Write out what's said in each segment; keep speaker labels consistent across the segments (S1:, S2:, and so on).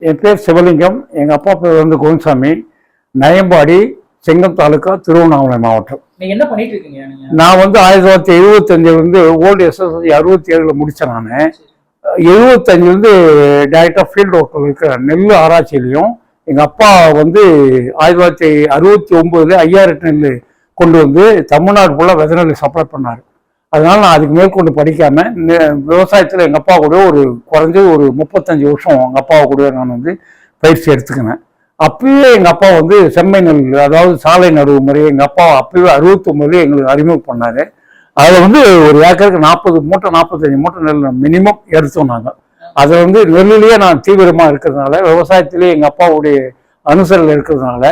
S1: என் பேர் சிவலிங்கம். எங்கள் அப்பா பேர் வந்து கோவிந்தசாமி. நயம்பாடி, செங்கம் தாலுக்கா, திருவண்ணாமலை மாவட்டம்.
S2: நீங்க என்ன பண்ணிட்டு இருக்கீங்க?
S1: நான் வந்து 1975 ஓல்டு SSLC 67 முடித்தேன். நான் 75 டைரக்டாக ஃபீல்டு ஒர்க்கில் இருக்கிற நெல் ஆராய்ச்சியிலையும் எங்கள் அப்பா வந்து 1969 5000 நெல் கொண்டு வந்து தமிழ்நாடு ஃபுல்லாக விதை நெல் சப்ளை பண்ணார். அதனால நான் அதுக்கு மேற்கொண்டு படிக்காம விவசாயத்தில் எங்கள் அப்பா கூட குறைஞ்சது ஒரு 35 வருஷம் எங்கள் அப்பாவை கூட நான் வந்து பயிற்சி எடுத்துக்கினேன். அப்பயே எங்கள் அப்பா வந்து செம்மை நெல், அதாவது சாலை நடுவு முறை எங்கள் அப்பா அப்பயே 69 எங்களுக்கு அறிமுகம் பண்ணார். அதில் வந்து ஒரு ஏக்கருக்கு 40 மூட்டை 45 மூட்டை நெல் மினிமம் எடுத்தோம் நாங்கள். அதில் வந்து நெல்லிலேயே நான் தீவிரமாக இருக்கிறதுனால, விவசாயத்திலேயே எங்கள் அப்பாவுடைய அனுசரில் இருக்கிறதுனால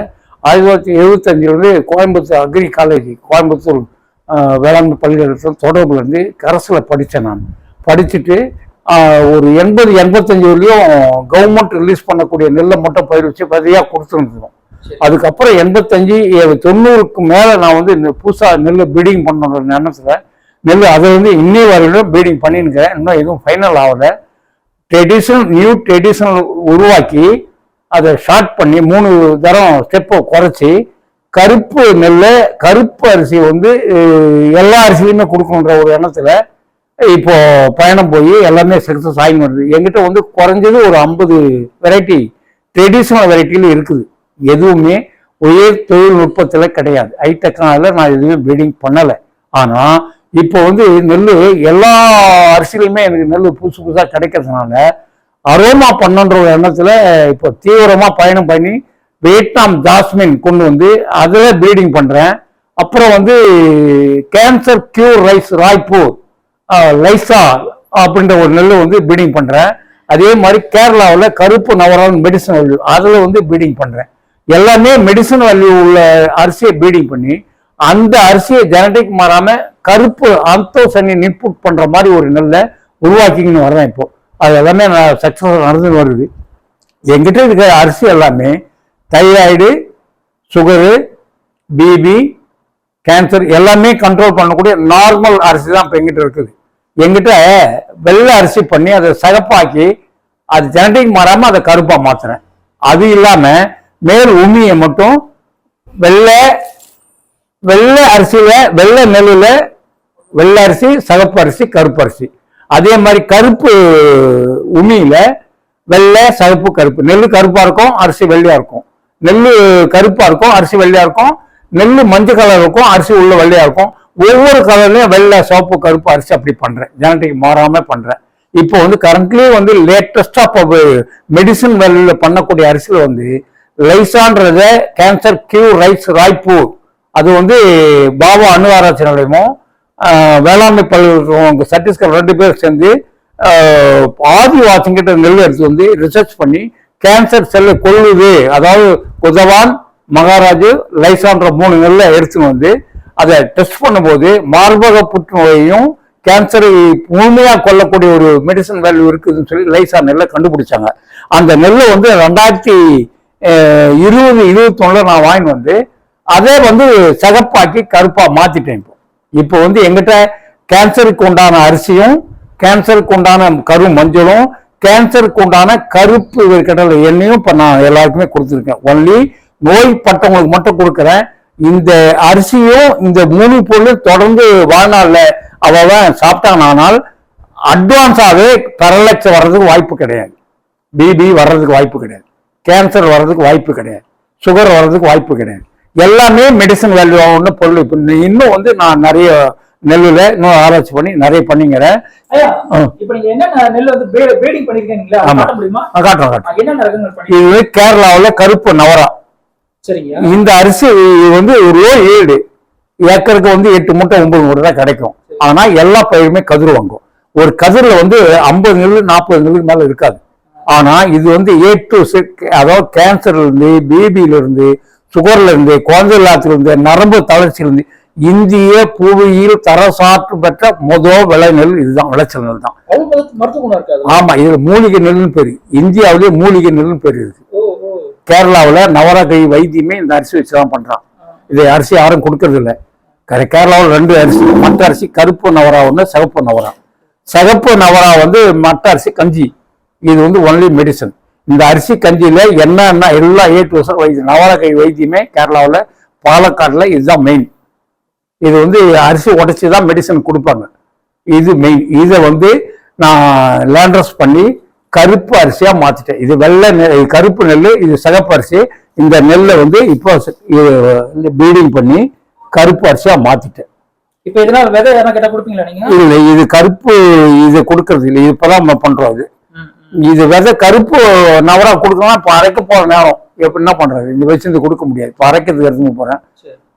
S1: 1975 கோயம்புத்தூர் அக்ரி காலேஜ், கோயம்புத்தூர் வேளாண்மை பல்கலைக்கழகத்தில் தொடர்புலேருந்து கரஸில் படித்தேன். நான் படிச்சுட்டு ஒரு 80-85 கவர்மெண்ட் ரிலீஸ் பண்ணக்கூடிய நெல்லை மட்டும் பயிர் வச்சு விதையாக கொடுத்துருந்தோம். அதுக்கப்புறம் 85-90க்கு மேலே நான் வந்து இந்த புதுசாக நெல் பீடிங் பண்ண எண்ணத்தில் நெல் அதை வந்து இன்னி வரையிலும் பீடிங் பண்ணிருக்கிறேன். இன்னும் எதுவும் ஃபைனல் ஆகலை. நியூ ட்ரெடிஷனல் உருவாக்கி அதை ஷார்ட் பண்ணி 3 தரம் ஸ்டெப்பை குறைச்சி கருப்பு நெல், கருப்பு அரிசி வந்து எல்லா அரிசிலையுமே கொடுக்கணுன்ற ஒரு எண்ணத்தில் இப்போ பயணம் போய் எல்லாமே சக்ஸஸ் ஆகி வருது. எங்கிட்ட வந்து குறைஞ்சது ஒரு 50 வெரைட்டி ட்ரெடிஷ்னல் வெரைட்டியில் இருக்குது. எதுவுமே உயர் தொழில்நுட்பத்தில் கிடையாது. ஹைடெக்னாலஜியில் நான் எதுவுமே பீடிங் பண்ணலை. ஆனால் இப்போ வந்து நெல் எல்லா அரிசிலையுமே எனக்கு நெல் புதுசு புதுசாக கிடைக்கிறதுனால அரோமா பண்ணுன்ற ஒரு எண்ணத்தில் இப்போ தீவிரமாக பயணம் பண்ணி வியட்நாம் ஜாஸ்மின் கொண்டு வந்து அதில் ப்ரீடிங் பண்ணுறேன். அப்புறம் வந்து cancer cure rice Raipur Lisa அப்படின்ற ஒரு நெல் வந்து ப்ரீடிங் பண்ணுறேன். அதே மாதிரி கேரளாவில் கருப்பு நவரால் மெடிசன் வேல்யூ அதில் வந்து ப்ரீடிங் பண்ணுறேன். எல்லாமே மெடிசன் வேல்யூ உள்ள அரிசியை ப்ரீடிங் பண்ணி அந்த அரிசியை ஜெனட்டிக் மாறாமல் கருப்பு அந்தோசனி இன்புட் பண்ணுற மாதிரி ஒரு நெல்லை உருவாக்கிங்கன்னு வர்றேன். இப்போ அது எல்லாமே நான் சக்ஸஸ் நடந்து வருது. எங்கிட்ட இருக்கிற அரிசி எல்லாமே தைராய்டு, சுகரு, பிபி, கேன்சர் எல்லாமே கண்ட்ரோல் பண்ணக்கூடிய நார்மல் அரிசி தான் இப்போ எங்கிட்ட இருக்குது. எங்கிட்ட வெள்ளை அரிசி பண்ணி அதை சகப்பாக்கி அது ஜெனட்டிக் மாறாமல் அதை கருப்பாக மாற்றுறேன். அது இல்லாமல் மேல் உமியை மட்டும் வெள்ளை அரிசியில், வெள்ளை நெல்லில் வெள்ளை அரிசி, சகப்பு அரிசி, கருப்பு அரிசி. அதே மாதிரி கருப்பு உமியில் வெள்ளை, சகப்பு, கருப்பு. நெல் கருப்பாக இருக்கும், அரிசி வெள்ளையாக இருக்கும். நெல் கருப்பாக இருக்கும், அரிசி வெள்ளையாக இருக்கும். நெல் மஞ்சள் கலர் இருக்கும், அரிசி உள்ள வெள்ளையாக இருக்கும். ஒவ்வொரு கலர்லையும் வெள்ளை, சோப்பு, கருப்பு அரிசி அப்படி பண்ணுறேன். ஜெனட்டிக் மாறாமல் பண்ணுறேன். இப்போ வந்து கரண்ட்லி வந்து லேட்டஸ்டாக மெடிசன் வேல்யூவில் பண்ணக்கூடிய அரிசியில் வந்து லைசான்றத கேன்சர் கியூர் ரைஸ் ராய்ப்பூர் அது வந்து பாபா அணு ஆராய்ச்சி நிலையமும் வேளாண்மை பல்கலைக்கழகம் சத்தீஸ்கர் 2 பேர் சேர்ந்து ஆதிவாசிங்கிட்ட நெல் எடுத்து வந்து ரிசர்ச் பண்ணி கேன்சர் செல்லை கொள்ளுது, அதாவது குதவான், மகாராஜு, லைசான்ற 3 நெல்லை எடுத்துன்னு வந்து அதை டெஸ்ட் பண்ணும்போது மார்பக புற்றுநோயையும் கேன்சரை முழுமையாக கொல்லக்கூடிய ஒரு மெடிசன் வேல்யூ இருக்குதுன்னு சொல்லி லைசா நெல்லை கண்டுபிடிச்சாங்க. அந்த நெல்லை வந்து 2020-21 நான் வாங்கி வந்து அதே வந்து சகப்பாக்கி கருப்பாக மாற்றிட்டேன். இப்போ வந்து எங்கிட்ட கேன்சருக்கு உண்டான அரிசியும், கேன்சருக்கு உண்டான கரு மஞ்சளும், கேன்சருக்கு உண்டான கருப்பு கடலை எண்ணெயும் இப்போ நான் எல்லாருக்குமே கொடுத்துருக்கேன். ஒன்லி நோய்பட்டவங்களுக்கு மட்டும் கொடுக்குறேன். இந்த அரிசியும் இந்த 3 பொருளும் தொடர்ந்து வாழ்நாளில் அவன் சாப்பிட்டானால் அட்வான்ஸாகவே பேரலைஸ் வர்றதுக்கு வாய்ப்பு கிடையாது, பிபி வர்றதுக்கு வாய்ப்பு கிடையாது, கேன்சர் வர்றதுக்கு வாய்ப்பு கிடையாது, சுகர் வர்றதுக்கு வாய்ப்பு கிடையாது. எல்லாமே மெடிசன் வேல்யூ ஆகும்னு பொருள். இப்போ இன்னும் வந்து நான் நிறைய நெல்லுல இன்னும் ஆராய்ச்சி பண்ணி நிறைய பண்ணிங்கிறேன். இது கேரளாவில் கருப்பு நவரா. இந்த அரிசி வந்து ஒரு ஈடு ஏக்கருக்கு வந்து 8 மூட்டை 9 மூட்டை தான் கிடைக்கும். ஆனா எல்லா பயிருமே கதிர் வாங்கும். ஒரு கதிரில் வந்து 50 நெல் 40 நெல்லுக்கு மேல இருக்காது. ஆனா இது வந்து A to Z, அதாவது கேன்சர்ல இருந்து, பிபியில இருந்து, சுகர்ல இருந்து, குழந்தைலாத்துல இருந்து, நரம்பு தளர்ச்சியிலிருந்து இந்திய புவியியல் தரசாற்று பெற்ற முதல் விளை நெல் இதுதான், விளைச்சல் நெல் தான். ஆமா, இதுல மூலிகை நெல்னு பேரு. இந்தியாவிலேயே மூலிகை நெல்னு பேரு இருக்கு. கேரளாவில் நவரகை வைத்தியமே இந்த அரிசி வச்சுதான் பண்றான். இதை அரிசி யாரும் கொடுக்கறது இல்லை. கேரளாவில் 2 அரிசி, மற்ற அரிசி கருப்பு நவரா ஒன்று, சிகப்பு நவரா. சிகப்பு நவரா வந்து மற்ற அரிசி கஞ்சி. இது வந்து ஒன்லி மெடிசன். இந்த அரிசி கஞ்சியில என்னன்னா எல்லாம் A to Z வைத்தியம், நவரகை வைத்தியமே கேரளாவில் பாலக்காடுல இதுதான் மெயின். இது வந்து அரிசி உடைச்சி தான் மெடிசன் கொடுப்பாங்க. இது மெயின். இதை வந்து நான் லேண்ட்ரஸ் பண்ணி கருப்பு அரிசியா மாத்திட்டேன். இது வெள்ளை கருப்பு நெல், இது சிகப்பு அரிசி. இந்த நெல்லை வந்து இப்போ பீடிங் பண்ணி கருப்பு அரிசியா மாத்திட்டேன்.
S2: இப்போ இதனால விதை எதனா கேட்டா கொடுப்பீங்களா நீங்க?
S1: இல்ல, இது கருப்பு இது கொடுக்கறது இல்லை, இப்பதான் பண்றோம். இது விதை கருப்பு நவரா கொடுக்கலாம். இப்போ அரைக்க போற நேரம் எப்படி என்ன பண்றது, இந்த வச்சு கொடுக்க முடியாது. இப்போ அரைக்கிறதுக்கு எடுத்து போறேன்,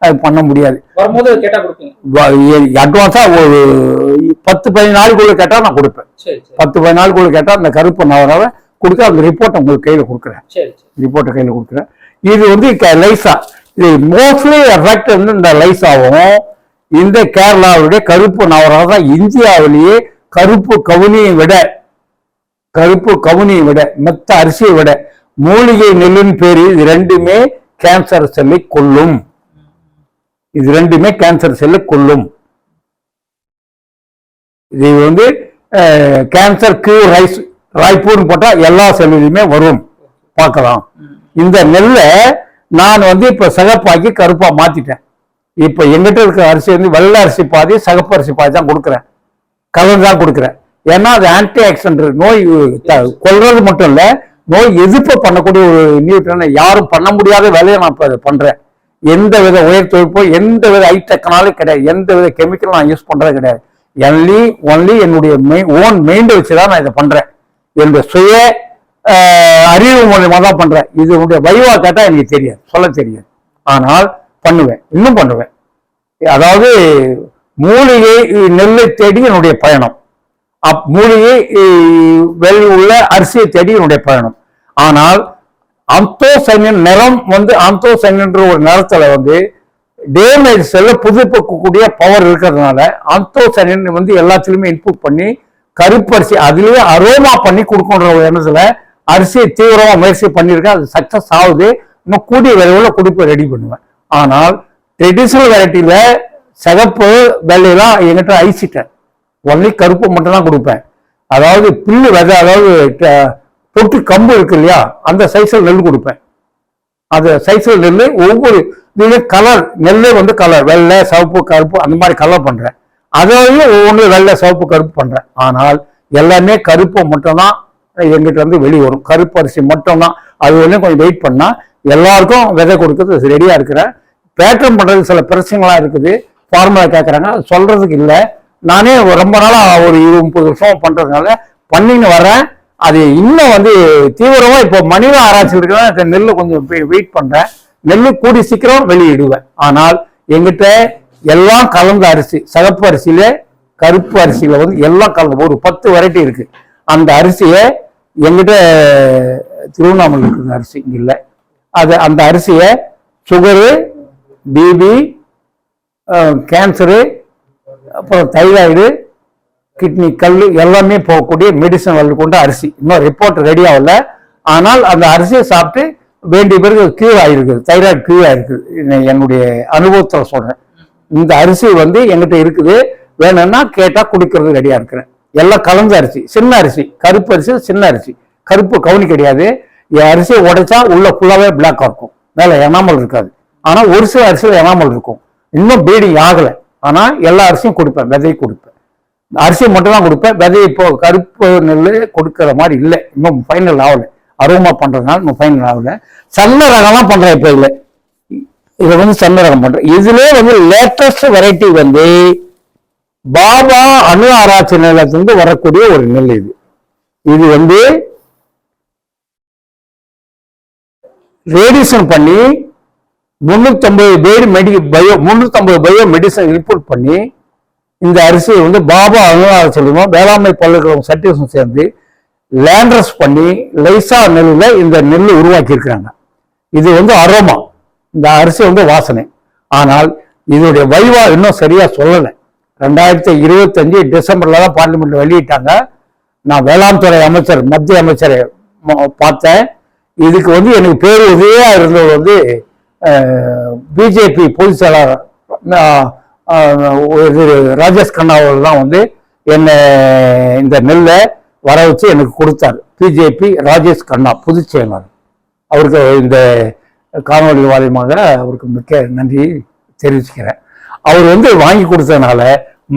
S1: அது பண்ண முடியாது.
S2: வரும்போது கேட்டா கொடுப்பீங்க?
S1: அட்வான்ஸா ஒரு 10-15 நாளுக்குள்ள கேட்டா நான் கொடுப்பேன். 10-15 நாளுக்குள்ள கேட்டா அந்த கருப்பு நவராவை கொடுக்க அந்த ரிப்போர்ட் உங்களுக்கு கையில கொடுக்குறேன். ரிப்போர்ட்டை கையில கொடுக்குறேன். இது வந்து லைசா, இது மோஸ்ட்லி எஃபெக்ட் வந்து இந்த லைசாவும் இந்த கேரளாவுடைய கருப்பு நவரா தான் இந்தியாவிலேயே கருப்பு கவுனியை விட மத்த அரிசியை விட மூலிகை நெல்லின் பேரு இது ரெண்டுமே கேன்சர் செல்லை கொல்லும். இது ரெண்டுமே கேன்சர் செல்லை கொல்லும். இது வந்து கேன்சர் கியூர் ரைஸ் ராய்ப்பூர்னு போட்டா எல்லா செல்லுமே வரும், பார்க்கலாம். இந்த நெல்லை நான் வந்து இப்ப சிகப்பாக்கி கருப்பா மாத்திட்டேன். இப்ப எங்கிட்ட இருக்கிற அரிசி வந்து வெள்ளை அரிசி பாதி சிகப்பு அரிசி பாதி தான் கொடுக்குறேன், கலந்து தான் கொடுக்குறேன். ஏன்னா அது ஆன்டி ஆக்சிடென்ட், நோய் கொல்றது மட்டும் இல்ல, நோய் எதிர்ப்பு பண்ணக்கூடிய ஒரு நியூட்ரன். யாரும் பண்ண முடியாத வேலையை நான் இப்ப பண்றேன். எந்த வித உயர் தொழில்நுட்போ எந்த வித ஹை டெக்னாலஜி கிடையாது, எந்த வித கெமிக்கல் நான் யூஸ் பண்றது கிடையாது. ஒன்லி என்னுடைய ஓன் மெயின்ட வச்சுதான் நான் இதை பண்றேன். என்னுடைய சுய அறிவு மூலமா தான் பண்றேன். இது உடைய வைவா கேட்டா எனக்கு தெரியாது, சொல்ல தெரியாது. ஆனால் பண்ணுவேன், இன்னும் பண்ணுவேன். அதாவது மூலிகை நெல்லை தேடி என்னுடைய பயணம், மூலிகை வெளி உள்ள அரிசியை தேடி என்னுடைய பயணம். ஆனால் ஆந்தோசைனின் நிறம் வந்து ஆந்தோசைனின்ற ஒரு நிறத்துல வந்து டேமேஜ் செல்ல புதுப்பிக்கக்கூடிய பவர் இருக்கிறதுனால ஆந்தோசைனின் வந்து எல்லாத்திலுமே இன்புட் பண்ணி கருப்பு அரிசி அதுலயே அரோமா பண்ணி கொடுக்குன்ற ஒரு எண்ணத்துல அரிசியை தீவிரமா முயற்சி பண்ணியிருக்கேன். அது சக்சஸ் ஆகுது. இன்னும் கூடிய விரைவில் கொடுப்பை ரெடி பண்ணுவேன். ஆனால் ட்ரெடிஷனல் வெரைட்டியில சிகப்பு வெள்ளையெல்லாம் என்கிட்ட அழிச்சிட்டேன். ஒன்லி கருப்பு மட்டும் தான் கொடுப்பேன். அதாவது புல்லு விதை, அதாவது பொட்டு கம்பு இருக்கு இல்லையா, அந்த சைஸ்ல நெல் கொடுப்பேன். அந்த சைஸ்ல நெல் ஒவ்வொரு கலர் நெல்லே வந்து கலர் வெள்ளை சிவப்பு கருப்பு அந்த மாதிரி கலர் பண்றேன். அதையும் ஒவ்வொன்று வெள்ளை சிவப்பு கருப்பு பண்றேன். ஆனால் எல்லாமே கருப்பு மட்டும் தான் எங்கிட்ட வந்து வெளியே வரும். கருப்பு அரிசி மட்டும் தான். அது வந்து கொஞ்சம் வெயிட் பண்ணா எல்லாருக்கும் விதை கொடுக்கறது ரெடியா இருக்கிறேன். பேட்டர்ன் பண்றது சில பிரச்சனைகள்லாம் இருக்குது, ஃபார்முலா கேட்கறாங்க, அது சொல்றதுக்கு இல்லை. நானே ரொம்ப நாளா ஒரு 20-30 வருஷம் பண்றதுனால பண்ணின்னு வரேன். அது இன்னும் வந்து தீவிரமா இப்போ மனித ஆராய்ச்சியில் இருக்கிற நெல் கொஞ்சம் வெயிட் பண்றேன். நெல் கூடி சீக்கிரம் வெளியிடுவேன். ஆனால் எங்கிட்ட எல்லாம் கலந்த அரிசி, சிகப்பு அரிசியில கருப்பு அரிசியில வந்து எல்லாம் கலந்து ஒரு 10 வெரைட்டி இருக்கு. அந்த அரிசியை எங்கிட்ட திருவண்ணாமலை இருக்கிற அரிசி இங்க இல்லை. அந்த அரிசியை சுகரு, பிபி, கேன்சரு, அப்புறம் தைராய்டு, கிட்னி கல் எல்லாமே போகக்கூடிய மெடிசன் வந்து கொண்ட அரிசி. இன்னும் ரிப்போர்ட் ரெடி ஆகல. ஆனால் அந்த அரிசியை சாப்பிட்டு வேண்டிய பேருக்கு கியூர் ஆகிருக்குது, தைராய்டு கியூர் ஆகிருக்குது. என்னுடைய அனுபவத்தில் சொல்றேன். இந்த அரிசி வந்து எங்கிட்ட இருக்குது, வேணும்னா கேட்டா குடிக்கிறது ரெடியா இருக்கிறேன். எல்லாம் கலந்த அரிசி, சின்ன அரிசி, கருப்பு அரிசி சின்ன அரிசி, கருப்பு கவுனி கிடையாது. என் அரிசியை உடைச்சா உள்ள ஃபுல்லாவே பிளாக்கா இருக்கும், மேல எனாமல் இருக்காது. ஆனா ஒரு சில அரிசியில் எனாமல் இருக்கும், இன்னும் பீடிங் ஆகலை. ஆனா எல்லா அரிசியும் கொடுப்பேன், விதை கொடுப்பேன். அரிசி மட்டும் தான் கொடுப்பேன். விதை இப்போ கருப்பு நெல் கொடுக்கற மாதிரி இல்லை, இன்னும் ஃபைனல் ஆகலை. அருவமா பண்றதுனால இன்னும் ஃபைனல் ஆகலை. சன்ன ரகம்லாம் பண்றேன். இப்போ இதை வந்து சன்ன ரகம் பண்றேன். இதுல வந்து லேட்டஸ்ட் வெரைட்டி வந்து பாபா அணு ஆராய்ச்சி நிலையத்திலிருந்து வரக்கூடிய ஒரு நெல். இது வந்து ரேடியேஷன் பண்ணி 350 பயோ மெடிசன் ரிப்போர்ட் பண்ணி இந்த அரிசியை வந்து பாபா அணு ஆராய்ச்சி வேளாண்மை பல்கலைக்கழகம் சர்டிஃபிகேஷன் சேர்ந்து லேண்டர்ஸ் பண்ணி லைசா நெல்லுல இந்த நெல் உருவாக்கி இருக்கிறாங்க. இது வந்து அரோமா, இந்த அரிசி வந்து வாசனை. ஆனால் இதனுடைய வைவா இன்னும் சரியா சொல்லலை. 2025 டிசம்பர்ல தான் பார்லிமெண்ட்ல வெளியிட்டாங்க. நான் வேளாண் துறை அமைச்சர், மத்திய அமைச்சரை பார்த்தேன். இதுக்கு வந்து எனக்கு பேர் உதவியா இருந்தவர் வந்து பிஜேபி பொதுச் செயலாளர் ராஜேஷ் கண்ணா அவர்கள் தான் வந்து என்ன இந்த நெல்லை வர வச்சு எனக்கு கொடுத்தார். பிஜேபி ராஜேஷ் கண்ணா பொதுச் செயலாளர். அவருக்கு இந்த காணொலி வாரியமாக அவருக்கு மிக்க நன்றி தெரிவிச்சுக்கிறேன். அவர் வந்து வாங்கி கொடுத்ததுனால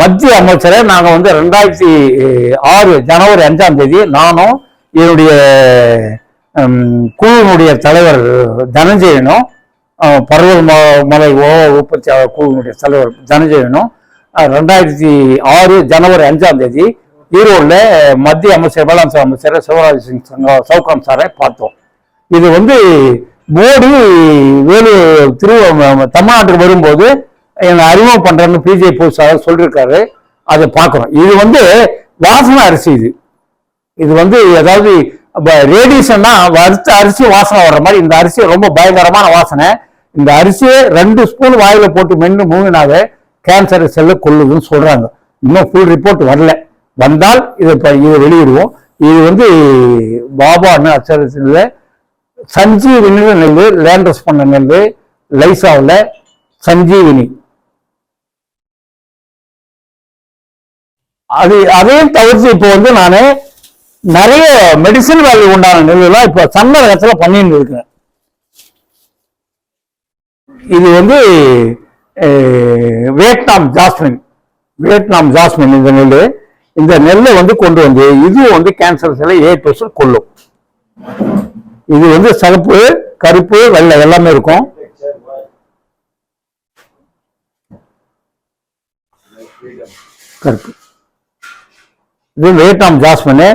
S1: மத்திய அமைச்சரை நாங்கள் வந்து 2006 ஜனவரி 5ஆம் தேதி நானும் என்னுடைய குழுவினுடைய தலைவர் தனஞ்சயனும் பருவமலை உற்பத்தியாளர் குழுவினுடைய தலைவர் தனஞ்சயனும் 2006 ஜனவரி 5ஆம் தேதி ஈரோடுல மத்திய அமைச்சர் வேளாண் அமைச்சர் சிவராஜ் சிங் சவுகான் சாரை பார்த்தோம். இது வந்து மோடி தமிழ்நாட்டுக்கு வரும்போது என்னை அறிமுகம் பண்றேன்னு பிஜேபி பொதுச்சாளர் சொல்லியிருக்காரு. அதை பார்க்கிறோம். இது வந்து வாசனை அரிசி. இது வந்து ஏதாவது ரேடியேஷன்னா வறுத்த அரிசி வாசனை வர்ற மாதிரி இந்த அரிசி ரொம்ப பயங்கரமான வாசனை. இந்த அரிசியை 2 ஸ்பூன் வாயில போட்டு மென்று மூங்கினாவே கேன்சர் செல்ல கொள்ளுதுன்னு சொல்றாங்க. இன்னும் ஃபுல் ரிப்போர்ட் வரல. வந்தால் இதை வெளியிடுவோம். இது வந்து பாபான்னு அச்சரத்தில் சஞ்சீவினி நெல், லேண்டஸ் பண்ண நெல், லைசாவில் சஞ்சீவினி. அதையும் தவிர்த்து இப்போ வந்து நான் நிறைய மெடிசன் வேல்யூ உண்டான நெல்லாம் இப்போ சன்ன இடத்துல பண்ணிட்டு இருக்கிறேன். இது வந்து வியட்நாம் ஜாஸ்மின் இந்த நெல்லை வந்து கொண்டு வந்து இது வந்து கேன்சர் செல்லை 8% கொல்லும். இது வந்து சிவப்பு, கருப்பு, வெள்ளை எல்லாமே இருக்கும். கருப்பு இது வியட்நாம் ஜாஸ்மின்.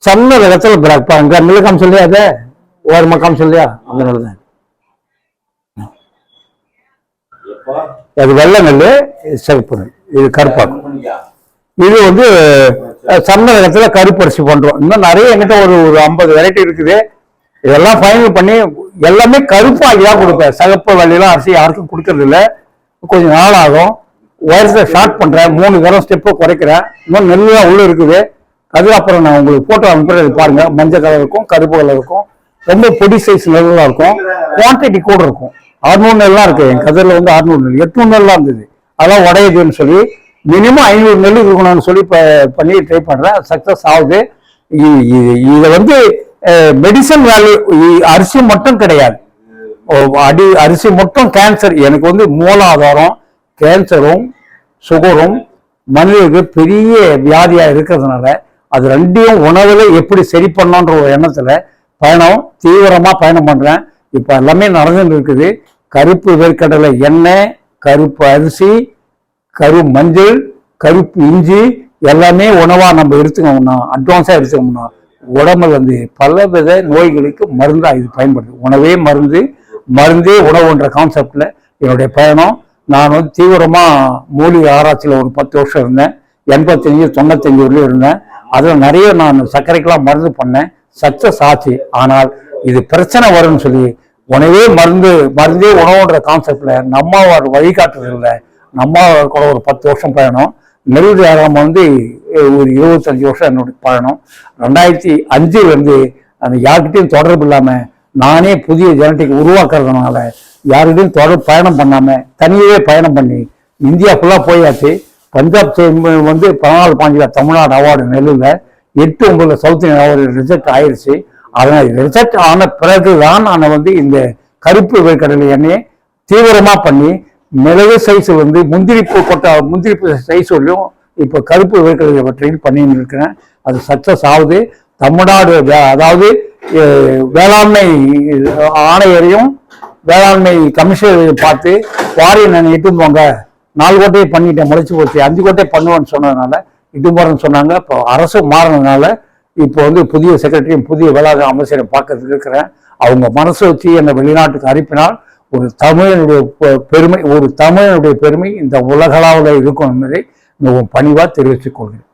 S1: சன்ன இடத்துல அங்க மிளகாம் சொல்லியா, அதை ஓரமா காம் சொல்லியா, அதனாலதான் அது வெள்ளை நெல், சிவப்பு நெல், இது கருப்பாக்கும். இது வந்து சன்ன இடத்துல கருப்பரிசி பண்றோம். இன்னும் நிறைய என்கிட்ட ஒரு 50 வெரைட்டி இருக்குது. இதெல்லாம் ஃபைனல் பண்ணி எல்லாமே கருப்பாகி தான் கொடுப்பேன். சிகப்பு வெள்ளையெல்லாம் அரிசி யாருக்கும் கொடுக்கறது இல்லை. கொஞ்சம் நாள் ஆகும். உயரத்தை ஷார்ட் பண்றேன். 3 தரம் ஸ்டெப்பை குறைக்கிறேன். இன்னும் நெல் தான் உள்ள இருக்குது. அது அப்புறம் நான் உங்களுக்கு போட்டோ அனுப்புறது பாருங்க. மஞ்சள் கலர் இருக்கும், கருப்பு கலர் இருக்கும், ரொம்ப பொடி சைஸ் நெல்லாம் இருக்கும். குவான்டிட்டி கூட இருக்கும். 600 நெல்லாம் இருக்கு. என் கதிரில் வந்து 600 நெல், 800 நெல்லாம் இருந்தது. அதெல்லாம் உடையுதுன்னு சொல்லி மினிமம் 500 நெல் இருக்கணும்னு சொல்லி பண்ணி ட்ரை பண்றேன். சக்சஸ் ஆகுது. இதை வந்து மெடிசன் வேல்யூ அரிசி மட்டும் கிடையாது. அரிசி மட்டும் கேன்சர். எனக்கு வந்து மூலாதாரம், கேன்சரும் சுகரும் மனிதருக்கு பெரிய வியாதியா இருக்கிறதுனால அது ரெண்டையும் உணவுல எப்படி சரி பண்ணோன்ற ஒரு எண்ணத்துல தீவிரமா பயணம் பண்றேன். இப்ப எல்லாமே நடந்துட்டு இருக்குது. கருப்பு வேர்க்கடலை எண்ணெய், கருப்பு அரிசி, மஞ்சள், கருப்பு இஞ்சி எல்லாமே உணவா நம்ம எடுத்துக்கோம்னா, அட்வான்ஸா எடுத்துக்கோம்னா உடம்புல வந்து பலவித நோய்களுக்கு மருந்தா இது பயன்படுது. உணவே மருந்து, மருந்தே உணவுன்ற கான்செப்ட்ல என்னுடைய பயணம். நான் வந்து தீவிரமா மூலிகை ஆராய்ச்சியில ஒரு 10 வருஷம் இருந்தேன். 85, 95 வரலையும் இருந்தேன். அதில் நிறைய நான் சர்க்கரைக்கெல்லாம் மருந்து பண்ணேன். சக்சஸ் ஆச்சு. ஆனால் இது பிரச்சனை வரும்னு சொல்லி உணவே மருந்தே உணவுன்ற கான்செப்ட்ல நம்ம வழிகாட்டுறதில்லை. நம்ம கூட ஒரு 10 வருஷம் பயணம். நெல் வியாபாரம் வந்து ஒரு 25 வருஷம் என்னுடைய பயணம். 2005 அந்த யார்கிட்டையும் தொடர்பு இல்லாம நானே புதிய ஜெனட்டிக் உருவாக்குறதுனால யாருக்கிட்டையும் தொடர்பு பயணம் பண்ணாம தனியே பயணம் பண்ணி இந்தியா ஃபுல்லா போயாச்சு. பஞ்சாப் வந்து 14 தமிழ்நாடு அவார்டு நெல்லுல 8-9 சவுத் இந்தியன் அவார்டு ரிஜெக்ட் ஆயிடுச்சு. அதனால ரிஜெக்ட் ஆன பிறகுதான் நான் வந்து இந்த கருப்பு வேர்க்கடலை எண்ணெயை தீவிரமா பண்ணி மிளகு சைஸ் வந்து முந்திரிப்பு சைஸ் வரலையும் இப்போ கருப்பு வேர்க்கடலை பற்றியும் பண்ணிட்டு இருக்கிறேன். அது சக்சஸ் ஆகுது. தமிழ்நாடு அதாவது வேளாண்மை ஆணையரையும் வேளாண்மை கமிஷனரையும் பார்த்து வாரியம் நான் இட்டும் போங்க, 4 கோட்டையை பண்ணிட்டேன், முளைச்சு போச்சு, 5 கோட்டை பண்ணுவேன்னு சொன்னதுனால இட்டும் போறேன்னு சொன்னாங்க. இப்போ அரசு மாறினதுனால இப்போ வந்து புதிய செக்ரட்டரியும் புதிய வேளாண் அமைச்சரையும் பார்க்கறதுக்கு இருக்கிறேன். அவங்க மனசு வச்சு என்னை வெளிநாட்டுக்கு அனுப்பினால் ஒரு தமிழனுடைய பெருமை இந்த உலகளாவில் இருக்கும் என்பதை மிகவும் பணிவா தெரிவித்துக் கொள்கிறேன்.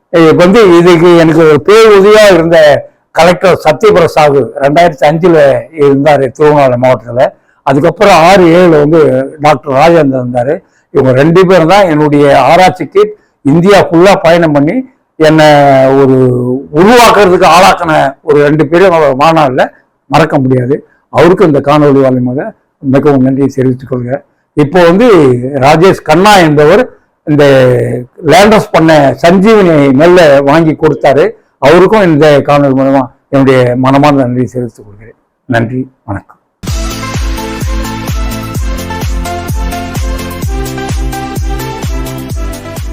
S1: வந்து இதுக்கு எனக்கு ஒரு பேருதவியா இருந்த கலெக்டர் சத்யபிரசாத் 2005 இருந்தாரு திருவண்ணாமலை மாவட்டத்தில். அதுக்கப்புறம் 6-7 வந்து டாக்டர் ராஜேந்திரன் இருந்தாரு. இவங்க 2 பேரும் தான் என்னுடைய ஆராய்ச்சிக்கு இந்தியா ஃபுல்லா பயணம் பண்ணி என்னை ஒரு உருவாக்குறதுக்கு ஆளாக்கின ஒரு 2 பேரும் மாநாளில் மறக்க முடியாது. அவருக்கும் இந்த காணொலி வாயிலாக மிகவும் நன்றியை தெரிவித்துக் கொள்கிறேன். இப்போ ராஜேஷ் கண்ணா என்பவர் இந்த லேண்டர்ஸ் பண்ண சஞ்சீவனி மெல்ல வாங்கி கொடுத்தாரு. அவருக்கும் இந்த காணொலி மூலமா என்னுடைய மனமார்ந்த நன்றியை தெரிவித்துக் கொள்கிறேன். நன்றி, வணக்கம்.